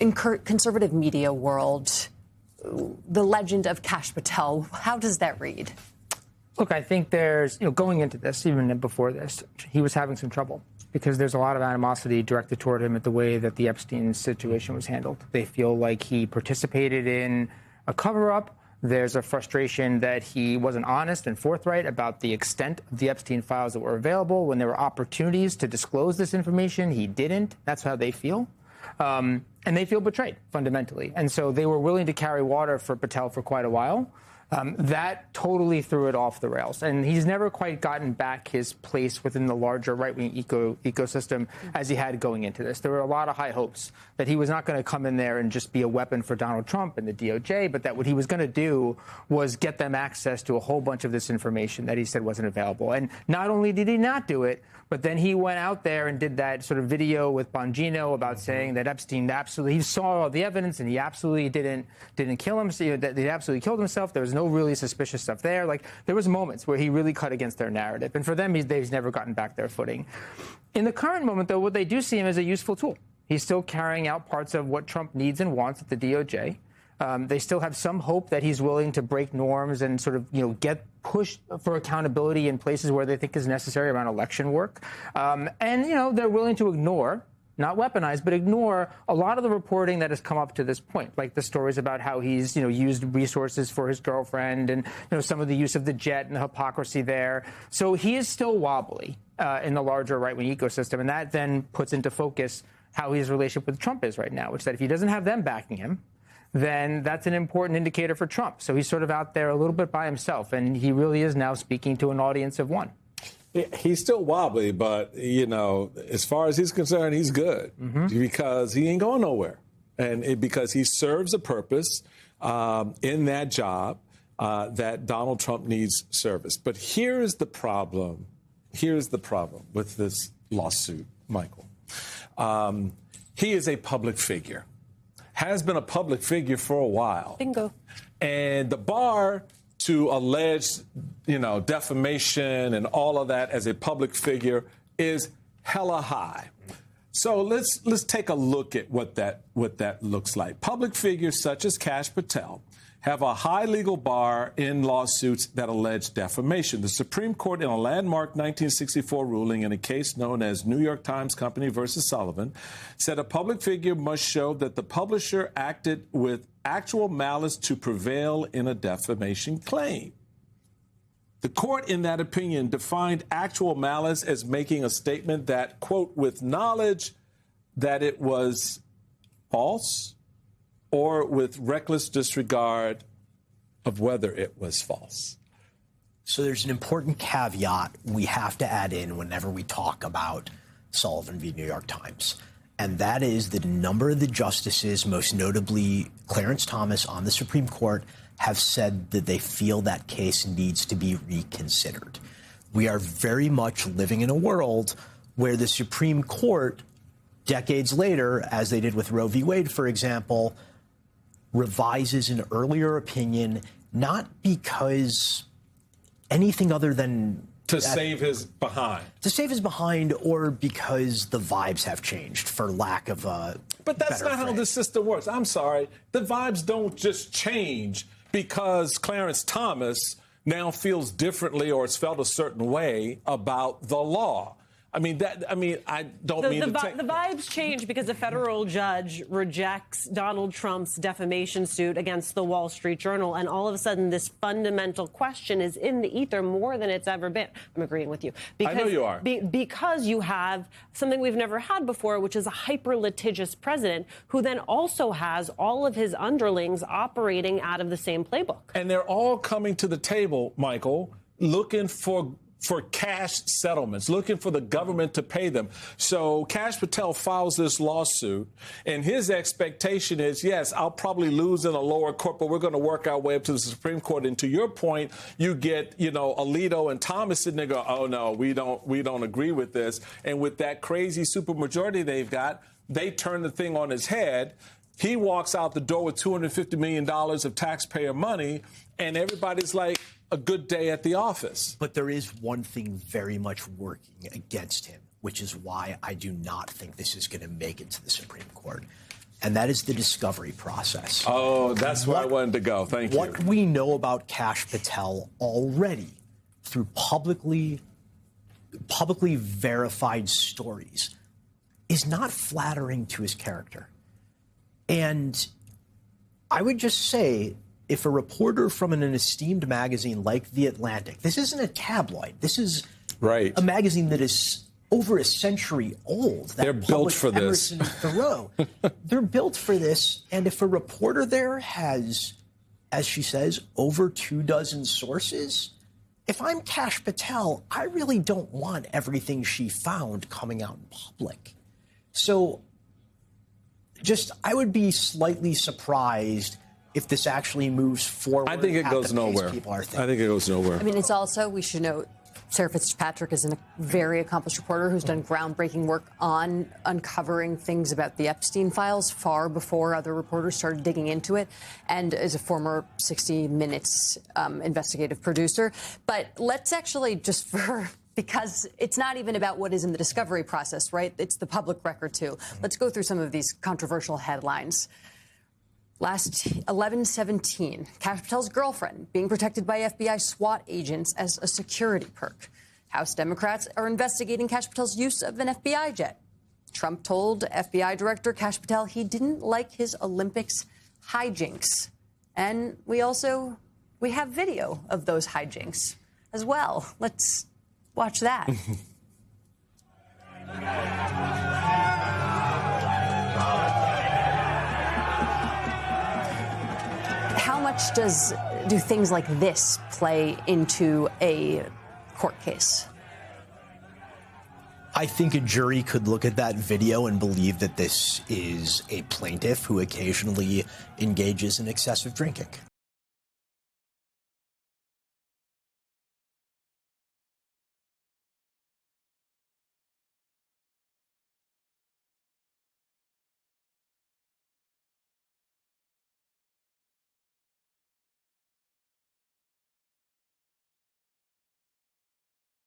In conservative media world, the legend of Kash Patel, how does that read? Look, I think there's, going into this, even before this, he was having some trouble because there's a lot of animosity directed toward him at the way that the Epstein situation was handled. They feel like he participated in a cover-up. There's a frustration that he wasn't honest and forthright about the extent of the Epstein files that were available. When there were opportunities to disclose this information, he didn't. That's how they feel. And they feel betrayed, fundamentally. And so they were willing to carry water for Patel for quite a while. That totally threw it off the rails. And he's never quite gotten back his place within the larger right-wing ecosystem as he had going into this. There were a lot of high hopes that he was not going to come in there and just be a weapon for Donald Trump and the DOJ, but that what he was going to do was get them access to a whole bunch of this information that he said wasn't available. And not only did he not do it, but then he went out there and did that sort of video with Bongino about saying that Epstein he saw all the evidence and he absolutely didn't kill him. So, that he absolutely killed himself. There was no really suspicious stuff there. Like, there was moments where he really cut against their narrative. And for them, they've never gotten back their footing. In the current moment, though, what they do see him as a useful tool. He's still carrying out parts of what Trump needs and wants at the DOJ. They still have some hope that he's willing to break norms and sort of, get pushed for accountability in places where they think is necessary around election work. And, they're willing to ignore, not weaponize, but ignore a lot of the reporting that has come up to this point, like the stories about how he's, used resources for his girlfriend and, some of the use of the jet and the hypocrisy there. So he is still wobbly in the larger right-wing ecosystem. And that then puts into focus how his relationship with Trump is right now, which is that if he doesn't have them backing him, then that's an important indicator for Trump. So he's sort of out there a little bit by himself, and he really is now speaking to an audience of one. He's still wobbly, but, as far as he's concerned, he's good because he ain't going nowhere. And because he serves a purpose in that job that Donald Trump needs service. But here's the problem. Here's the problem with this lawsuit, Michael. He is a public figure. Has been a public figure for a while. Bingo. And the bar to alleged, defamation and all of that as a public figure is hella high. So let's take a look at what that looks like. Public figures such as Kash Patel have a high legal bar in lawsuits that allege defamation. The Supreme Court, in a landmark 1964 ruling in a case known as New York Times Company versus Sullivan, said a public figure must show that the publisher acted with actual malice to prevail in a defamation claim. The court, in that opinion, defined actual malice as making a statement that, quote, with knowledge that it was false or with reckless disregard of whether it was false. So there's an important caveat we have to add in whenever we talk about Sullivan v. New York Times. And that is that a number of the justices, most notably Clarence Thomas on the Supreme Court, have said that they feel that case needs to be reconsidered. We are very much living in a world where the Supreme Court, decades later, as they did with Roe v. Wade, for example, revises an earlier opinion, not because anything other than to save his behind. To save his behind, or because the vibes have changed, for lack of a But that's not how the system works. I'm sorry. The vibes don't just change because Clarence Thomas now feels differently or has felt a certain way about the law. I don't mean to take... The vibes change because a federal judge rejects Donald Trump's defamation suit against the Wall Street Journal, and all of a sudden this fundamental question is in the ether more than it's ever been. I'm agreeing with you. I know you are. Because you have something we've never had before, which is a hyper-litigious president who then also has all of his underlings operating out of the same playbook. And they're all coming to the table, Michael, looking for cash settlements, looking for the government to pay them. So Kash Patel files this lawsuit, and his expectation is, yes, I'll probably lose in a lower court, but we're going to work our way up to the Supreme Court. And to your point, you get, Alito and Thomas sitting there go, oh, no, we don't agree with this. And with that crazy supermajority they've got, they turn the thing on its head. He walks out the door with $250 million of taxpayer money, and everybody's like, a good day at the office. But there is one thing very much working against him, which is why I do not think this is going to make it to the Supreme Court. and that is the discovery process. Oh, that's where I wanted to go. Thank you. What we know about Kash Patel already through publicly verified stories is not flattering to his character. And I would just say, if a reporter from an esteemed magazine like The Atlantic, this isn't a tabloid, this is a magazine that is over a century old. They're built for this. Emerson Thoreau. They're built for this. And if a reporter there has, as she says, over 24 sources, if I'm Kash Patel, I really don't want everything she found coming out in public. So I would be slightly surprised if this actually moves forward. I think it goes nowhere. I think it goes nowhere. I mean, it's also, we should note, Sarah Fitzpatrick is a very accomplished reporter who's done groundbreaking work on uncovering things about the Epstein files far before other reporters started digging into it, and is a former 60 Minutes investigative producer. But let's actually because it's not even about what is in the discovery process, right? It's the public record, too. Let's go through some of these controversial headlines. Last 11/17, Kash Patel's girlfriend being protected by FBI SWAT agents as a security perk. House Democrats are investigating Kash Patel's use of an FBI jet. Trump told FBI Director Kash Patel he didn't like his Olympics hijinks. And we have video of those hijinks as well. Let's watch that. How much do things like this play into a court case? I think a jury could look at that video and believe that this is a plaintiff who occasionally engages in excessive drinking.